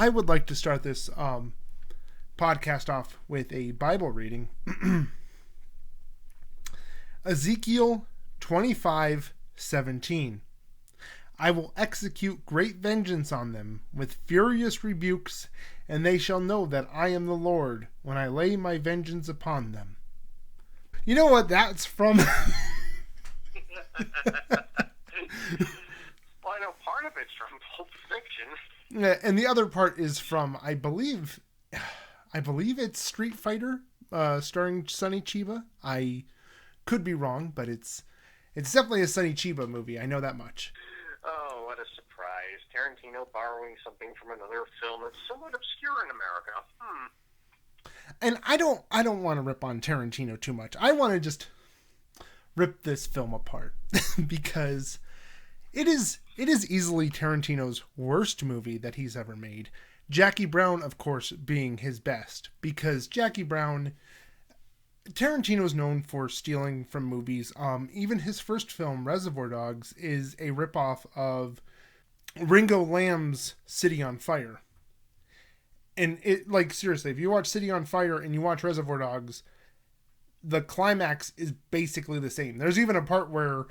I would like to start this podcast off with a Bible reading. Ezekiel 25:17. I will execute great vengeance on them with furious rebukes, and they shall know that I am the Lord when I lay my vengeance upon them. You know what that's from? Well, I know part of it's from Pulp Fiction. Yeah, and the other part is from, I believe it's Street Fighter, starring Sonny Chiba. I could be wrong, but it's definitely a Sonny Chiba movie. I know that much. Oh, what a surprise. Tarantino borrowing something from another film that's somewhat obscure in America. And I don't want to rip on Tarantino too much. I want to just rip this film apart because it is easily Tarantino's worst movie that he's ever made. Jackie Brown, of course, being his best, because Tarantino's known for stealing from movies. Even his first film, Reservoir Dogs, is a ripoff of Ringo Lam's City on Fire. And it, like, seriously, if you watch City on Fire and you watch Reservoir Dogs, the climax is basically the same. There's even a part where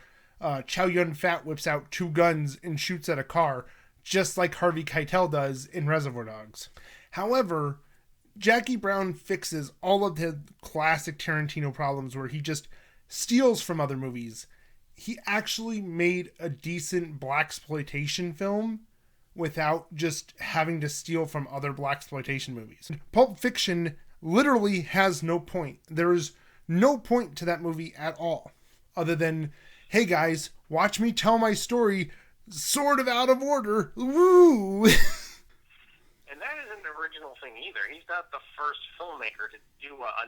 Chow Yun-Fat whips out two guns and shoots at a car, just like Harvey Keitel does in Reservoir Dogs. However, Jackie Brown fixes all of the classic Tarantino problems where he just steals from other movies. He actually made a decent blaxploitation film without just having to steal from other blaxploitation movies. Pulp Fiction literally has no point. There is no point to that movie at all, other than, hey guys, watch me tell my story sort of out of order. Woo! And that isn't an original thing either. He's not the first filmmaker to do a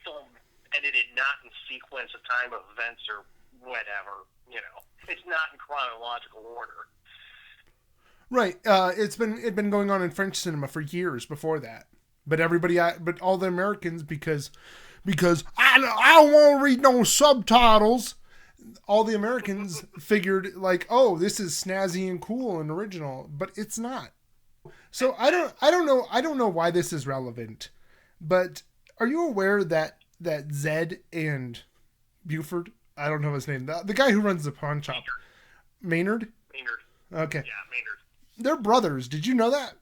film edited not in sequence of time of events or whatever. It's not in chronological order. Right. It'd been going on in French cinema for years before that. But all the Americans, because I don't want to read no subtitles. All the Americans figured like, oh, this is snazzy and cool and original, but it's not. So I don't know why this is relevant, but are you aware that Zed and Buford, I don't know his name, the guy who runs the pawn shop, Maynard? Okay. Yeah, Maynard. They're brothers. Did you know that?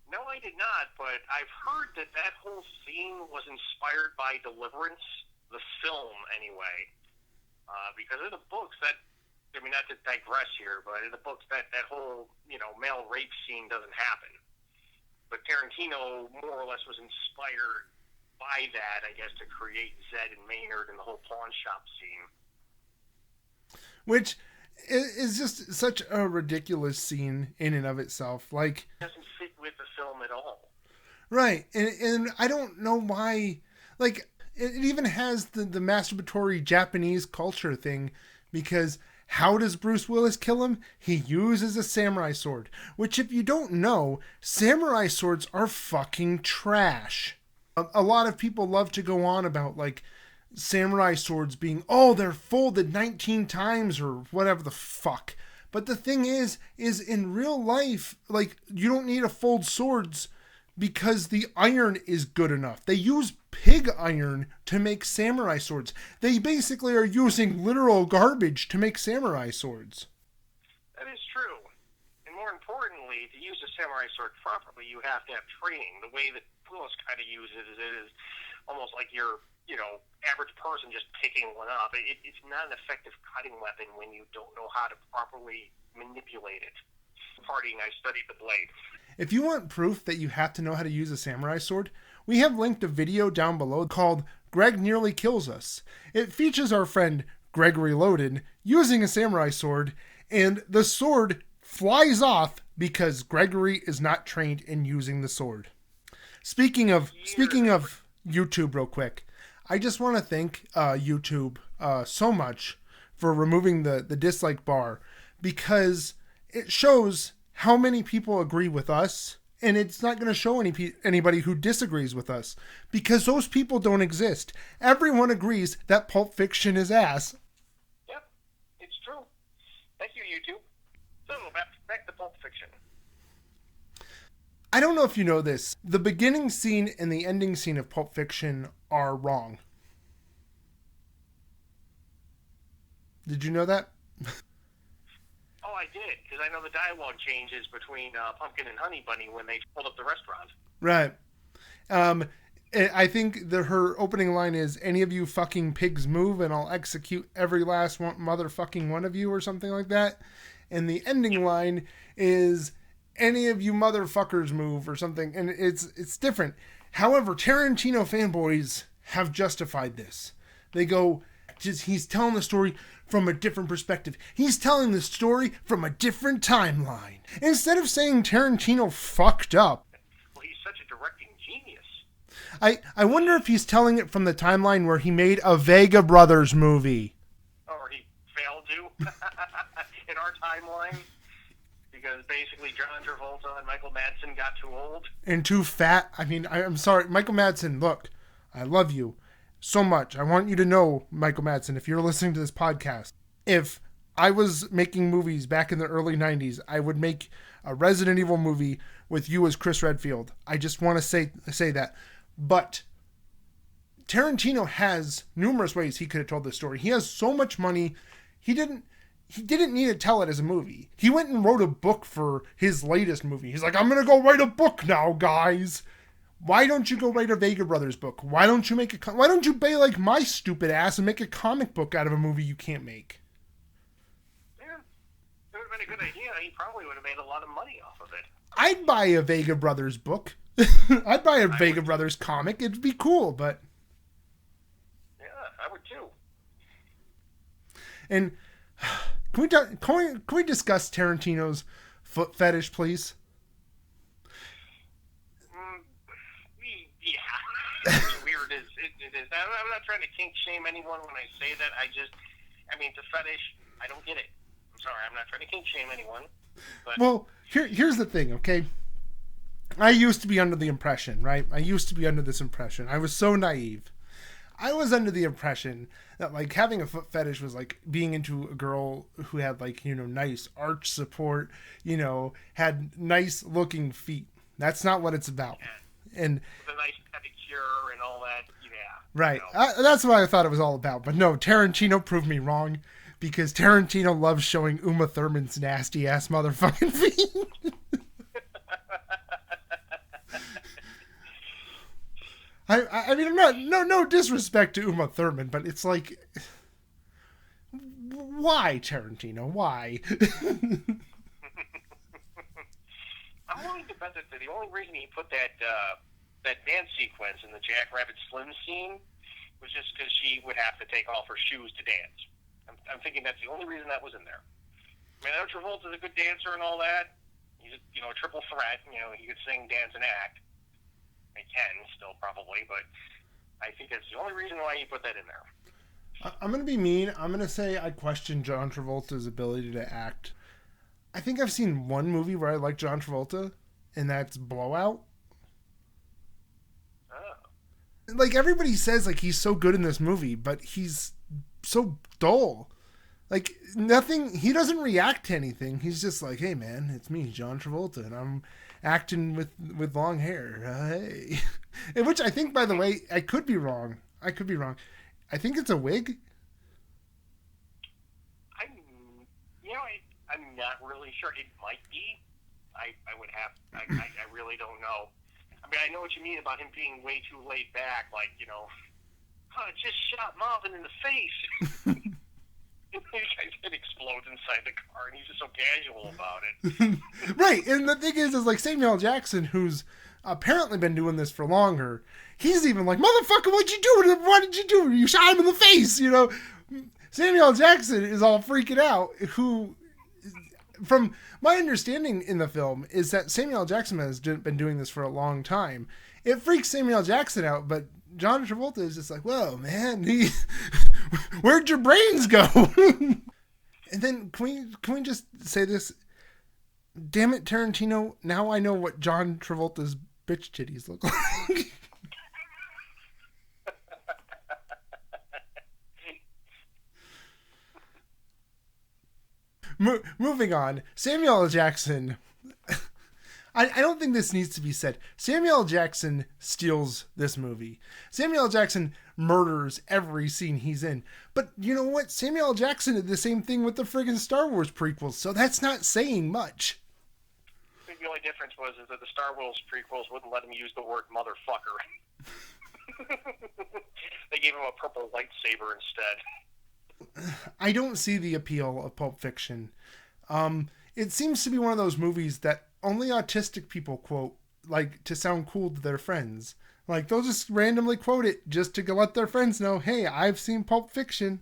No, I did not, but I've heard that whole scene was inspired by Deliverance, the film anyway. Because in the books not to digress here, but in the books that whole, male rape scene doesn't happen. But Tarantino more or less was inspired by that, I guess, to create Zed and Maynard and the whole pawn shop scene. Which is just such a ridiculous scene in and of itself. Like, it doesn't fit with the film at all. Right. And I don't know why, like, it even has the masturbatory Japanese culture thing, because how does Bruce Willis kill him? He uses a samurai sword, which, if you don't know, samurai swords are fucking trash. A lot of people love to go on about, like, samurai swords being, they're folded 19 times or whatever the fuck. But the thing is in real life, like, you don't need to fold swords because the iron is good enough. They use pig iron to make samurai swords. They basically are using literal garbage to make samurai swords. That is true. And more importantly, to use a samurai sword properly, you have to have training. The way that Willis kind of uses it is almost like you're, average person just picking one up. It's not an effective cutting weapon when you don't know how to properly manipulate it. Partying, I studied the blade. If you want proof that you have to know how to use a samurai sword, we have linked a video down below called Greg Nearly Kills Us. It features our friend Gregory Loden using a samurai sword, and the sword flies off because Gregory is not trained in using the sword. Speaking of YouTube real quick, I just want to thank YouTube so much for removing the dislike bar, because it shows how many people agree with us, and it's not going to show anybody who disagrees with us, because those people don't exist. Everyone agrees that Pulp Fiction is ass. Yep, it's true. Thank you, YouTube. So, back to Pulp Fiction. I don't know if you know this. The beginning scene and the ending scene of Pulp Fiction are wrong. Did you know that? Oh, I did, because I know the dialogue changes between Pumpkin and Honey Bunny when they pulled up the restaurant. Right. I think her opening line is, "Any of you fucking pigs move and I'll execute every last motherfucking one of you," or something like that. And the ending line is, "Any of you motherfuckers move," or something. And it's different. However, Tarantino fanboys have justified this. They go, he's telling the story from a different perspective. He's telling the story from a different timeline. Instead of saying Tarantino fucked up. Well, he's such a directing genius. I wonder if he's telling it from the timeline where he made a Vega Brothers movie. Or he failed to in our timeline. Because basically John Travolta and Michael Madsen got too old. And too fat. I mean, I'm sorry. Michael Madsen, look, I love you so much. I want you to know, Michael Madsen, if you're listening to this podcast, if I was making movies back in the early 90s, I would make a Resident Evil movie with you as Chris Redfield. I just want to say that. But Tarantino has numerous ways he could have told this story. He has so much money. He didn't need to tell it as a movie. He went and wrote a book for his latest movie. He's like, "I'm going to go write a book now, guys." Why don't you go write a Vega Brothers book? Why don't you why don't you be like my stupid ass and make a comic book out of a movie you can't make? Yeah, it would have been a good idea. He probably would have made a lot of money off of it. I'd buy a Vega Brothers book. I'd buy a Vega Brothers comic. It'd be cool, but... Yeah, I would too. And can we discuss Tarantino's foot fetish, please? Yeah. As weird as it is. I'm not trying to kink shame anyone when I say that. It's a fetish. I don't get it. I'm sorry. I'm not trying to kink shame anyone. But... Well, here's the thing, okay? I used to be under the impression, right? I was so naive. I was under the impression that, like, having a foot fetish was like being into a girl who had, like, nice arch support, had nice looking feet. That's not what it's about. Yeah. And with a nice pedicure and all that, yeah. Right. That's what I thought it was all about. But no, Tarantino proved me wrong, because Tarantino loves showing Uma Thurman's nasty ass motherfucking feet. I mean, I'm not, no disrespect to Uma Thurman, but it's like, why, Tarantino? Why? I'm willing to bet that the only reason he put that dance sequence in the Jackrabbit Slim scene was just because she would have to take off her shoes to dance. I'm thinking that's the only reason that was in there. I mean, I know Travolta's a good dancer and all that. He's a triple threat. He could sing, dance, and act. He can still probably, but I think that's the only reason why he put that in there. I'm going to be mean. I'm going to say I question John Travolta's ability to act. I think I've seen one movie where I like John Travolta, and that's Blowout. Oh. Like, everybody says, like, he's so good in this movie, but he's so dull. Like, nothing, he doesn't react to anything. He's just like, "Hey, man, it's me, John Travolta, and I'm acting with long hair. Hey." Which I think, by the way, I could be wrong. I think it's a wig. I'm not really sure. It might be. I really don't know. I mean, I know what you mean about him being way too laid back. Like, I just shot Marvin in the face. It explodes inside the car, and he's just so casual about it. Right, and the thing is like Samuel Jackson, who's apparently been doing this for longer, he's even like, "Motherfucker, what'd you do? What did you do? You shot him in the face," Samuel Jackson is all freaking out, who, from my understanding in the film, is that Samuel Jackson has been doing this for a long time. It freaks Samuel Jackson out, but John Travolta is just like, "Whoa, man, where'd your brains go?" And then can we just say this? Damn it, Tarantino! Now I know what John Travolta's bitch titties look like. moving on. Samuel L. Jackson. I don't think this needs to be said. Samuel L. Jackson steals this movie. Samuel L. Jackson murders every scene he's in. But you know what? Samuel L. Jackson did the same thing with the friggin' Star Wars prequels, so that's not saying much. I think the only difference was is that the Star Wars prequels wouldn't let him use the word motherfucker. They gave him a purple lightsaber instead. I don't see the appeal of Pulp Fiction. It seems to be one of those movies that only autistic people quote, like, to sound cool to their friends. Like, they'll just randomly quote it just to let their friends know, hey, I've seen Pulp Fiction.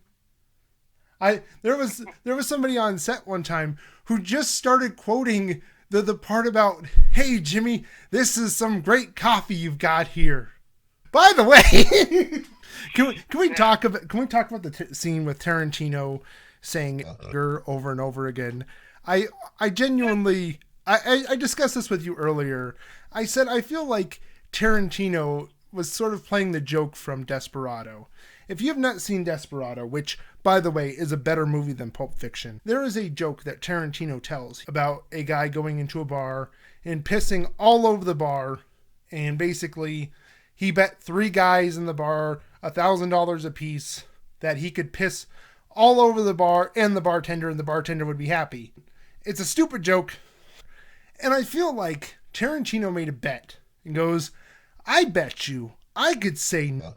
There was somebody on set one time who just started quoting the part about, hey, Jimmy, this is some great coffee you've got here. By the way, can we talk about the scene with Tarantino saying over and over again? I genuinely I discussed this with you earlier. I said I feel like Tarantino was sort of playing the joke from Desperado. If you have not seen Desperado, which, by the way, is a better movie than Pulp Fiction, there is a joke that Tarantino tells about a guy going into a bar and pissing all over the bar, and basically he bet 3 guys in the bar $1,000 a piece that he could piss all over the bar and the bartender would be happy. It's a stupid joke. And I feel like Tarantino made a bet and goes, I bet you I could say no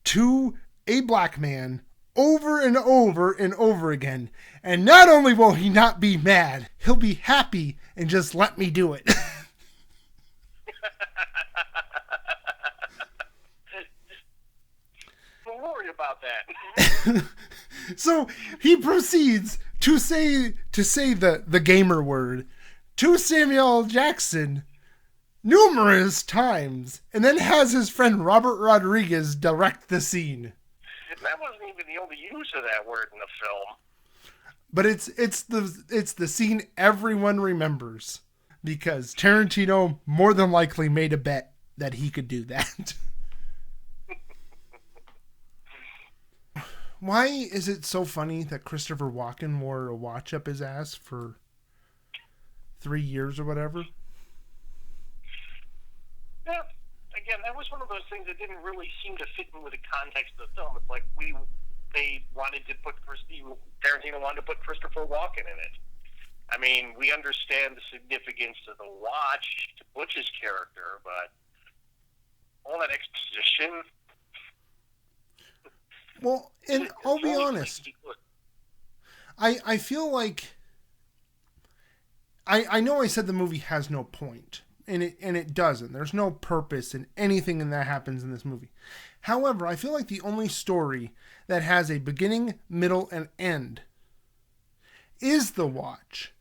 to a black man over and over and over again. And not only will he not be mad, he'll be happy and just let me do it. Don't worry about that. So he proceeds to say the gamer word to Samuel L. Jackson numerous times, and then has his friend Robert Rodriguez direct the scene. That wasn't even the only use of that word in the film. But it's the scene everyone remembers because Tarantino more than likely made a bet that he could do that. Why is it so funny that Christopher Walken wore a watch up his ass for 3 years or whatever? Yeah, again, that was one of those things that didn't really seem to fit in with the context of the film. It's like Tarantino wanted to put Christopher Walken in it. I mean, we understand the significance of the watch to Butch's character, but all that exposition. Well, and I'll be honest. I feel like I know I said the movie has no point, and it doesn't. There's no purpose in anything that happens in this movie. However, I feel like the only story that has a beginning, middle, and end is the watch.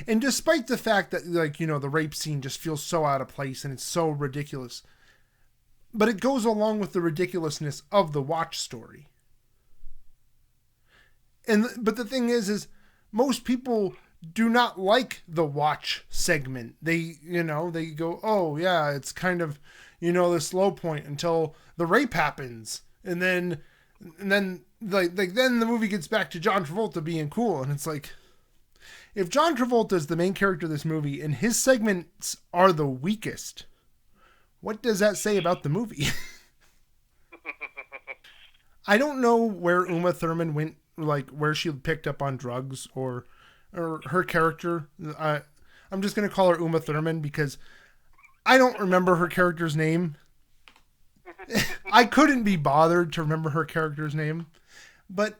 And despite the fact that, like, you know, the rape scene just feels so out of place and it's so ridiculous, but it goes along with the ridiculousness of the watch story. But the thing is most people do not like the watch segment. They go, oh yeah, it's kind of, the slow point until the rape happens. And then then the movie gets back to John Travolta being cool. And it's like, if John Travolta is the main character of this movie and his segments are the weakest, what does that say about the movie? I don't know where Uma Thurman went, like where she picked up on drugs or her character. I'm just going to call her Uma Thurman because I don't remember her character's name. I couldn't be bothered to remember her character's name. But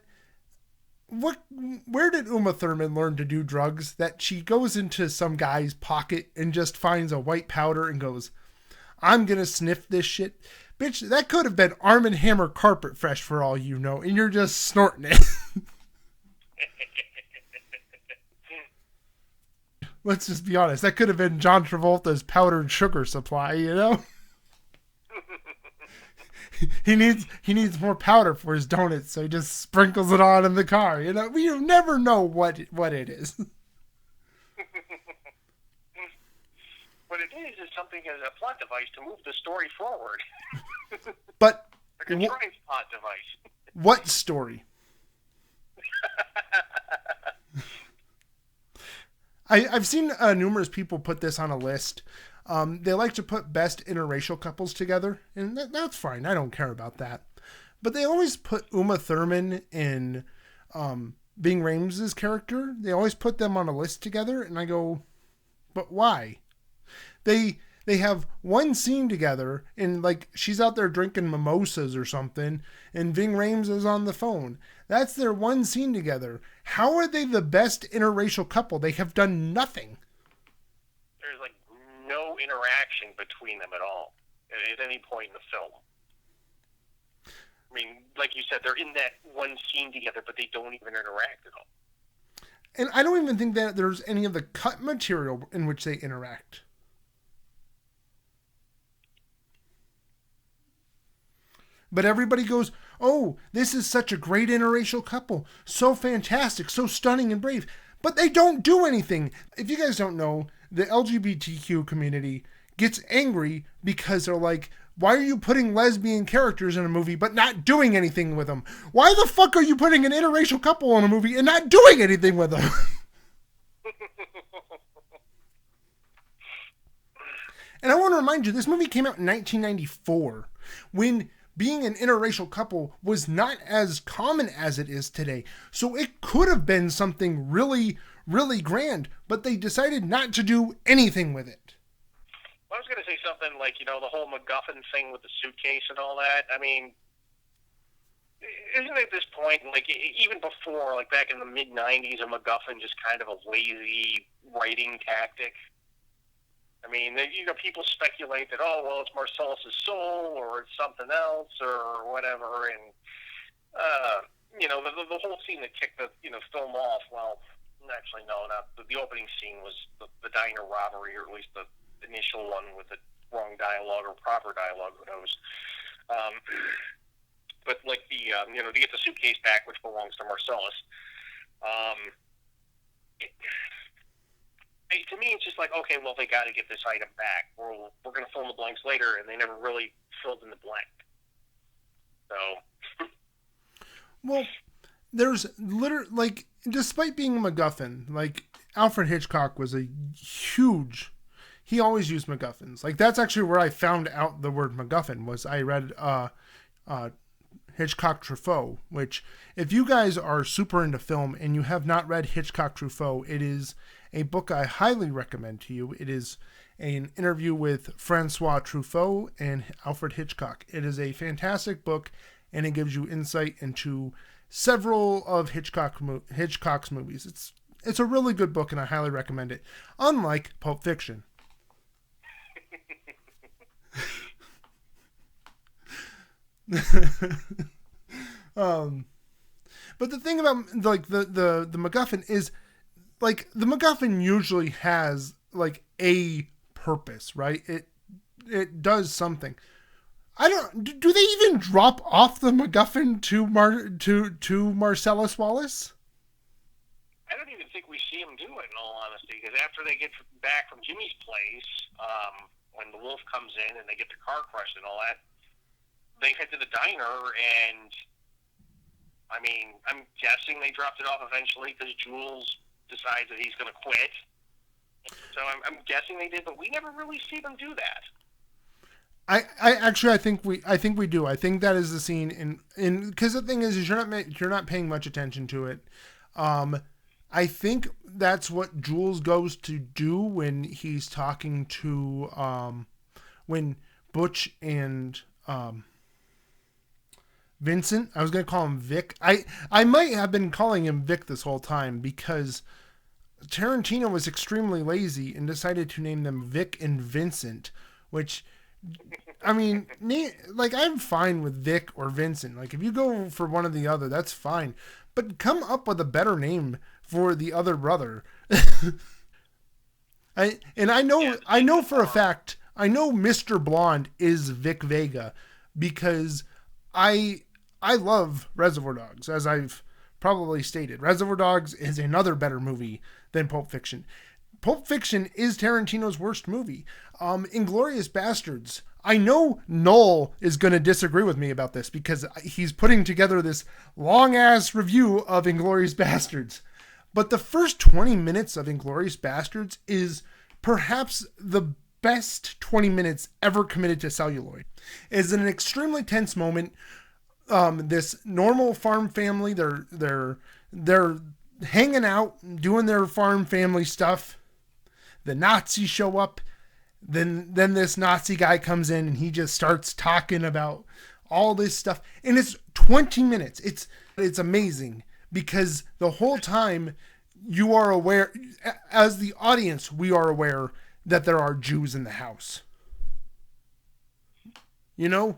where did Uma Thurman learn to do drugs that she goes into some guy's pocket and just finds a white powder and goes, I'm going to sniff this shit? Bitch, that could have been Arm & Hammer carpet fresh for all you know, and you're just snorting it. Let's just be honest. That could have been John Travolta's powdered sugar supply, He needs more powder for his donuts, so he just sprinkles it on in the car, We never know what it is. What it is something as a plot device to move the story forward. But a contrived plot device. What story? I've seen numerous people put this on a list. They like to put best interracial couples together, and that's fine. I don't care about that. But they always put Uma Thurman and Bing Rames's character. They always put them on a list together, and I go, but why? They have one scene together, and like she's out there drinking mimosas or something, and Ving Rhames is on the phone. That's their one scene together. How are they the best interracial couple? They have done nothing. There's like no interaction between them at all at any point in the film. I mean, like you said, they're in that one scene together, but they don't even interact at all. And I don't even think that there's any of the cut material in which they interact. But everybody goes, oh, this is such a great interracial couple. So fantastic, so stunning and brave. But they don't do anything. If you guys don't know, the LGBTQ community gets angry because they're like, why are you putting lesbian characters in a movie but not doing anything with them? Why the fuck are you putting an interracial couple in a movie and not doing anything with them? And I want to remind you, this movie came out in 1994 when being an interracial couple was not as common as it is today. So it could have been something really, really grand, but they decided not to do anything with it. I was going to say something like, the whole MacGuffin thing with the suitcase and all that. I mean, isn't it at this point, like, even before, like, back in the mid-'90s, a MacGuffin just kind of a lazy writing tactic? I mean, people speculate that, oh, well, it's Marcellus's soul, or it's something else, or whatever, and, the whole scene that kicked the, film off, well, actually, no, not, the opening scene was the diner robbery, or at least the initial one with the wrong dialogue or proper dialogue, who knows. But, like, to get the suitcase back, which belongs to Marcellus, to me, it's just like, okay, well, they got to get this item back. We're going to fill in the blanks later, and they never really filled in the blank. So, well, there's literally, like, despite being a MacGuffin, like, Alfred Hitchcock was a huge. He always used MacGuffins. Like, that's actually where I found out the word MacGuffin was. I read Hitchcock Truffaut, which, if you guys are super into film and you have not read Hitchcock Truffaut, it is a book I highly recommend to you. It is an interview with Francois Truffaut and Alfred Hitchcock. It is a fantastic book, and it gives you insight into several of Hitchcock's movies. It's a really good book, and I highly recommend it. Unlike Pulp Fiction. But the thing about, like, the MacGuffin is, like, the MacGuffin usually has, like, a purpose, right? It does something. Do they even drop off the MacGuffin to Marcellus Wallace? I don't even think we see him do it, in all honesty, because after they get back from Jimmy's place, when the wolf comes in and they get the car crushed and all that, they head to the diner, and I mean, I'm guessing they dropped it off eventually because Jules decides that he's going to quit. So I'm guessing they did, but we never really see them do that. I think we do. I think that is the scene in because the thing is you're not paying much attention to it. I think that's what Jules goes to do when he's talking to when Butch and Vincent. I was going to call him Vic. I might have been calling him Vic this whole time because Tarantino was extremely lazy and decided to name them Vic and Vincent, which, I mean, like, I'm fine with Vic or Vincent. Like, if you go for one or the other, that's fine. But come up with a better name for the other brother. I know for a fact, I know Mr. Blonde is Vic Vega because I love Reservoir Dogs, as I've probably stated. Reservoir Dogs is another better movie than Pulp Fiction. Pulp Fiction is Tarantino's worst movie. Inglourious Bastards. I know Noel is going to disagree with me about this because he's putting together this long-ass review of Inglourious Bastards. But the first 20 minutes of Inglourious Bastards is perhaps the best 20 minutes ever committed to celluloid. It's an extremely tense moment. This normal farm family, they're hanging out, doing their farm family stuff. The Nazis show up. Then this Nazi guy comes in and he just starts talking about all this stuff. And it's 20 minutes. It's amazing because the whole time you are aware, as the audience, we are aware that there are Jews in the house. You know?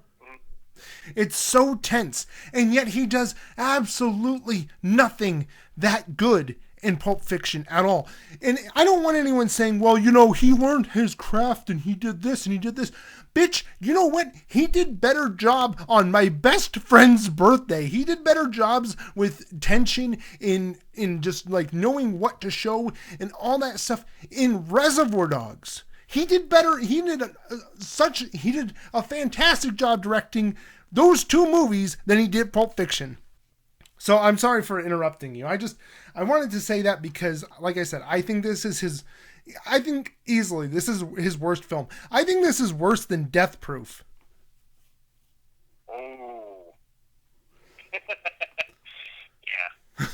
It's so tense. And yet he does absolutely nothing that good in Pulp Fiction at all. And I don't want anyone saying, well, you know, he learned his craft and he did this and he did this. Bitch, you know what? He did better job on my best friend's birthday. He did better jobs with tension in just like knowing what to show and all that stuff in Reservoir Dogs. He did better. He did a fantastic job directing those two movies than he did Pulp Fiction. So I'm sorry for interrupting you. I wanted to say that because, like I said, I think easily this is his worst film. I think this is worse than Death Proof. Oh. Yeah.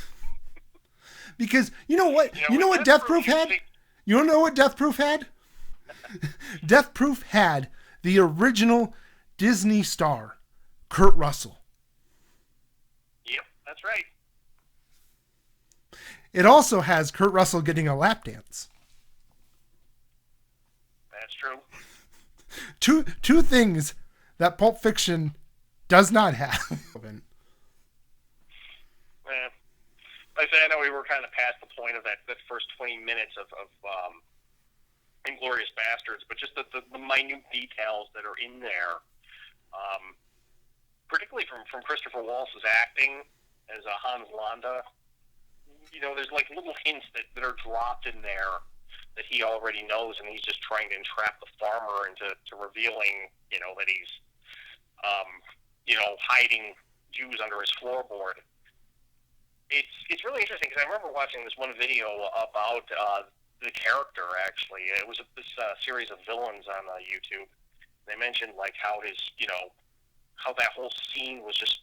Because you know what? You know what Death Proof had? You don't know what Death Proof had? Death Proof had the original Disney star, Kurt Russell. Yep, that's right. It also has Kurt Russell getting a lap dance. That's true. Two things that Pulp Fiction does not have. Like I said, I know we were kind of past the point of that first 20 minutes of Inglourious Bastards, but just the minute details that are in there, particularly from Christopher Waltz's acting as Hans Landa. You know, there's like little hints that are dropped in there that he already knows, and he's just trying to entrap the farmer into revealing, you know, that he's, hiding Jews under his floorboard. It's really interesting because I remember watching this one video about the character. Actually, it was this series of villains on YouTube. They mentioned like how his, how that whole scene was just,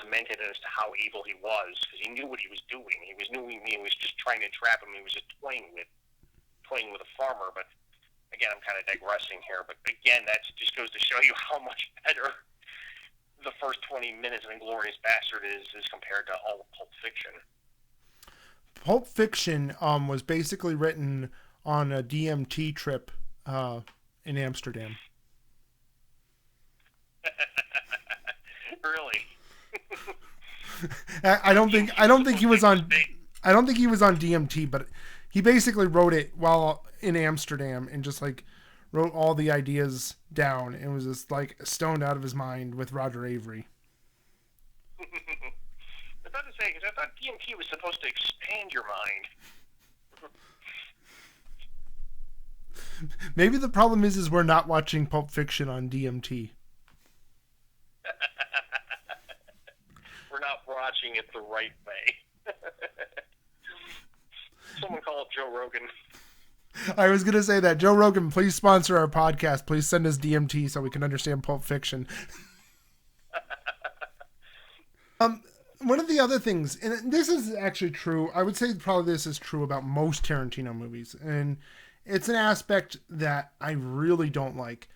cemented as to how evil he was because he knew what he was doing. He was just trying to trap him. He was just toying with a farmer. But again, I'm kind of digressing here. But again, that just goes to show you how much better the first 20 minutes of Inglourious Bastard is compared to all of Pulp Fiction. Pulp Fiction was basically written on a DMT trip in Amsterdam. Really? I don't think he was on DMT, but he basically wrote it while in Amsterdam and just like wrote all the ideas down and was just like stoned out of his mind with Roger Avery. I was about to say, because I thought DMT was supposed to expand your mind. Maybe the problem is we're not watching Pulp Fiction on DMT. We're not watching it the right way. Someone call Joe Rogan. I was going to say that. Joe Rogan, please sponsor our podcast. Please send us DMT so we can understand Pulp Fiction. One of the other things, and this is actually true, I would say probably this is true about most Tarantino movies, and it's an aspect that I really don't like.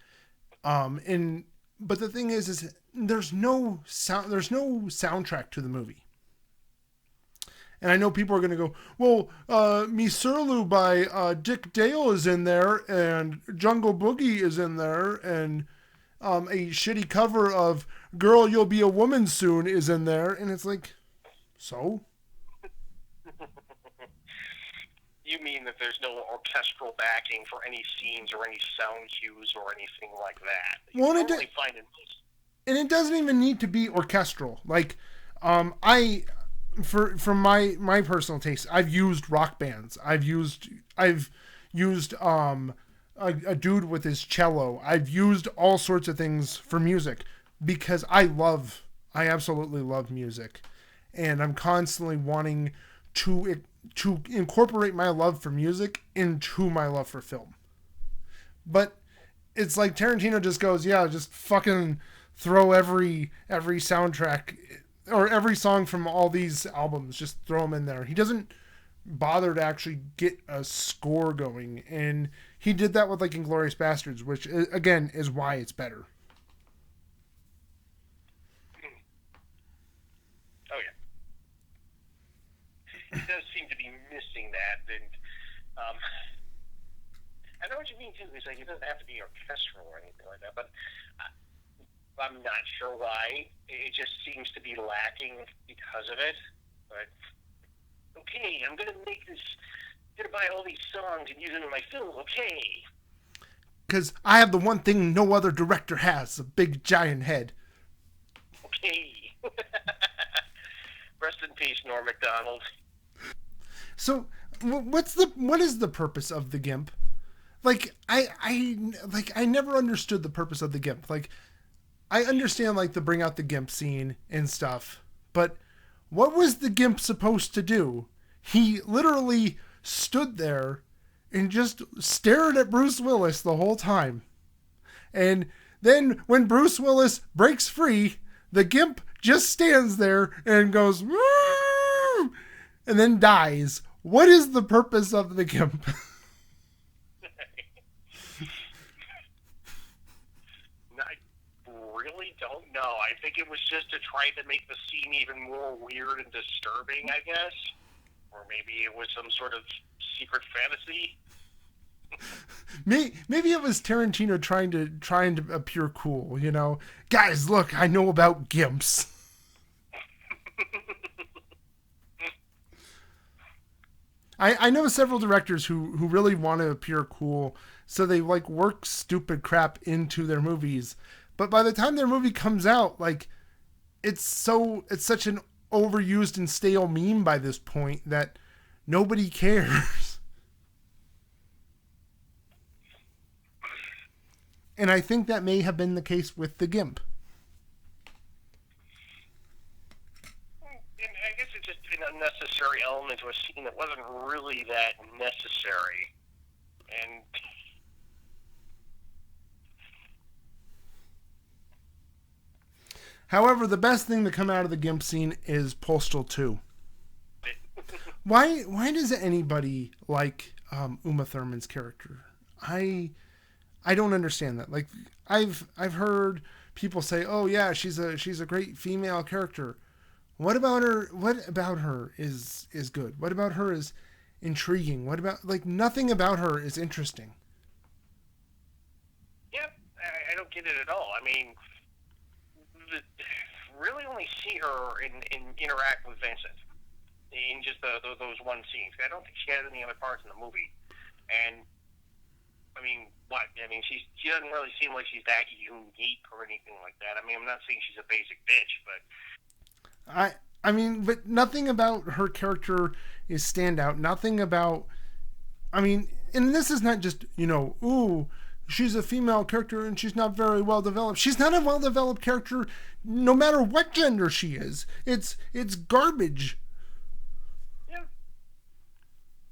But the thing is there's no soundtrack to the movie. And I know people are going to go, well, Miserlu by Dick Dale is in there, and Jungle Boogie is in there, and a shitty cover of Girl, You'll Be a Woman Soon is in there. And it's like, so? You mean that there's no orchestral backing for any scenes or any sound cues or anything like that? Well, and it doesn't even need to be orchestral. Like, from my personal taste, I've used rock bands. I've used a dude with his cello. I've used all sorts of things for music because I absolutely love music, and I'm constantly wanting to incorporate my love for music into my love for film. But it's like Tarantino just goes, yeah, just fucking throw every soundtrack or every song from all these albums, just throw them in there. He doesn't bother to actually get a score going, and he did that with like Inglourious Bastards, which again is why it's better. Oh yeah, it does seem to be missing that, and I know what you mean too. It's like it doesn't have to be orchestral or anything like that, but I'm not sure why. It just seems to be lacking because of it. But okay, I'm gonna make this. I'm gonna buy all these songs and use them in my film. Okay. Because I have the one thing no other director has: a big giant head. Okay. Rest in peace, Norm Macdonald. So, what is the purpose of the GIMP? Like I never understood the purpose of the GIMP. Like I understand like the bring out the GIMP scene and stuff, but what was the GIMP supposed to do? He literally stood there and just stared at Bruce Willis the whole time. And then when Bruce Willis breaks free, the GIMP just stands there and goes, woo! And then dies. What is the purpose of the GIMP? I really don't know. I think it was just to try to make the scene even more weird and disturbing, I guess. Or maybe it was some sort of secret fantasy. Maybe it was Tarantino trying to appear cool, you know. Guys, look, I know about GIMPs. I know several directors who really want to appear cool, so they like work stupid crap into their movies. But by the time their movie comes out, like it's such an overused and stale meme by this point that nobody cares. And I think that may have been the case with the GIMP. And I guess it's just an unnecessary element to a scene that wasn't really that necessary. And however, the best thing to come out of the GIMP scene is Postal 2. Why does anybody like Uma Thurman's character? I don't understand that. Like I've heard people say, "Oh yeah, she's a great female character." What about her? What about her is good? What about her is intriguing? What about like nothing about her is interesting? yeah, I don't get it at all. I mean, really only see her in interact with Vincent in just those one scenes. I don't think she has any other parts in the movie, and I mean, what? I mean, she doesn't really seem like she's that unique or anything like that. I mean, I'm not saying she's a basic bitch, but I mean, but nothing about her character is standout. Nothing about, I mean, and this is not just, you know, ooh, she's a female character and she's not very well developed. She's not a well developed character no matter what gender she is. It's garbage. yeah.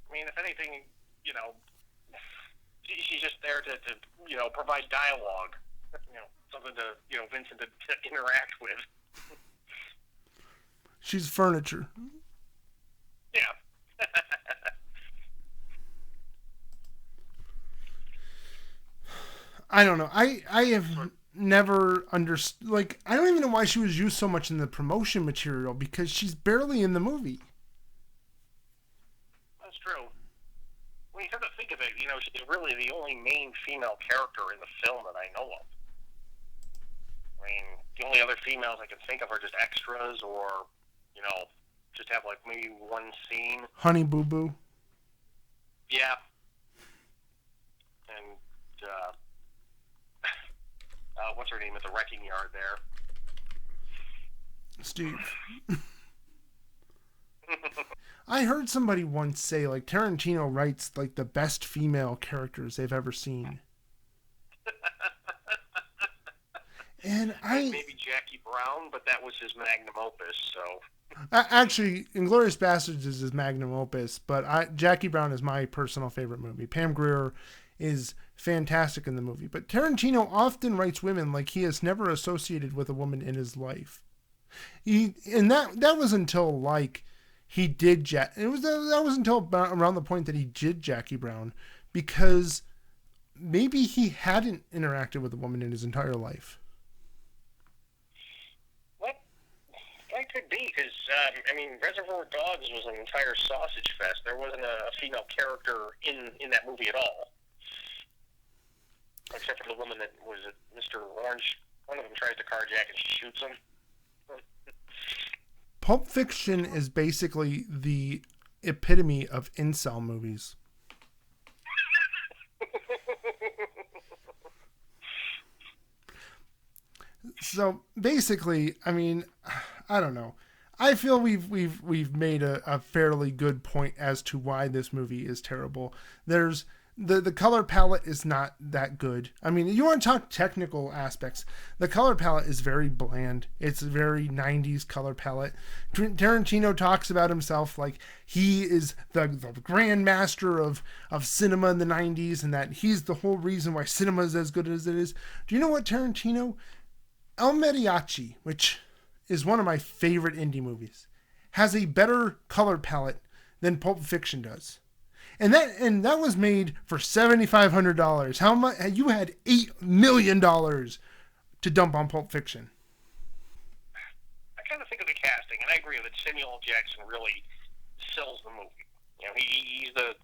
I mean, if anything, you know, she's just there to you know, provide dialogue, you know, something to, you know, Vincent to interact with. She's furniture. Yeah. I don't know. I have never understood. Like, I don't even know why she was used so much in the promotion material because she's barely in the movie. That's true. When you come to think of it, you know, she's really the only main female character in the film that I know of. I mean, the only other females I can think of are just extras or, you know, just have like maybe one scene. Honey Boo Boo. Yeah. And, what's her name at the wrecking yard there? Steve. I heard somebody once say, like, Tarantino writes, like, the best female characters they've ever seen. And maybe Jackie Brown, but that was his magnum opus, so... Actually, Inglourious Bastards is his magnum opus, but Jackie Brown is my personal favorite movie. Pam Grier is fantastic in the movie, but Tarantino often writes women like he has never associated with a woman in his life. And that was until like he did that was until about around the point that he did Jackie Brown, because maybe he hadn't interacted with a woman in his entire life. What? That could be, because, Reservoir Dogs was an entire sausage fest. There wasn't a female character in that movie at all. Except for the woman that was Mr. Orange. One of them tries to carjack and she shoots him. Pulp Fiction is basically the epitome of incel movies. So basically, I mean, I don't know. I feel we've made a fairly good point as to why this movie is terrible. There's the color palette is not that good. I mean, you want to talk technical aspects. The color palette is very bland. It's a very 90s color palette. Tarantino talks about himself like he is the grand master of cinema in the 90s, and that he's the whole reason why cinema is as good as it is. Do you know what, Tarantino? El Mariachi, which is one of my favorite indie movies, has a better color palette than Pulp Fiction does. And that was made for $7,500. How much? You had $8 million to dump on Pulp Fiction. I kind of think of the casting, and I agree that Samuel L. Jackson really sells the movie. He's the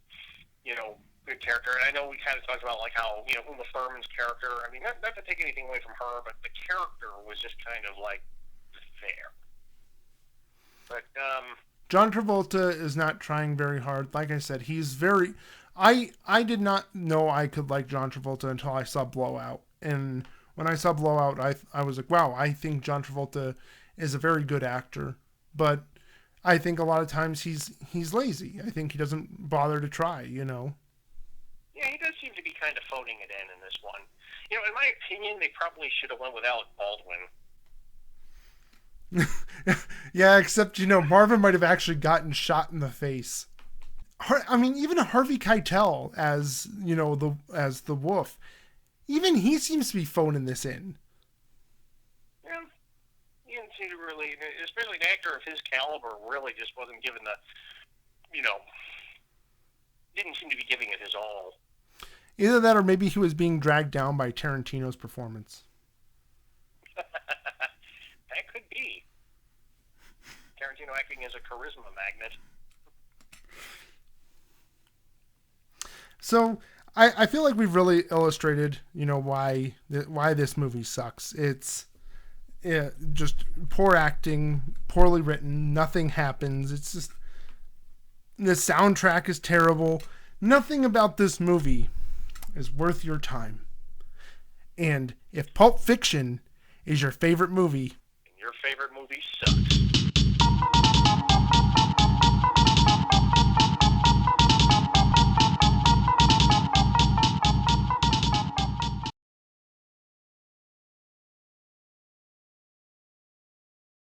good character. And I know we kind of talked about like how Uma Thurman's character. I mean, not to take anything away from her, but the character was just kind of like there. But John Travolta is not trying very hard. Like I said, he's very. I did not know I could like John Travolta until I saw Blowout, and when I saw Blowout, I was like, wow, I think John Travolta is a very good actor, but I think a lot of times he's lazy. I think he doesn't bother to try. Yeah, he does seem to be kind of phoning it in this one. In my opinion, they probably should have went with Alec Baldwin. Yeah, except Marvin might have actually gotten shot in the face. I mean, even Harvey Keitel as as the wolf, even he seems to be phoning this in. Yeah, he didn't seem to really, especially an actor of his caliber, really just wasn't given the, didn't seem to be giving it his all. Either that, or maybe he was being dragged down by Tarantino's performance. That could be. Tarantino acting as a charisma magnet. So I feel like we've really illustrated, why this movie sucks. It's just poor acting, poorly written, nothing happens. It's just, the soundtrack is terrible. Nothing about this movie is worth your time. And if Pulp Fiction is your favorite movie, your favorite movie sucks.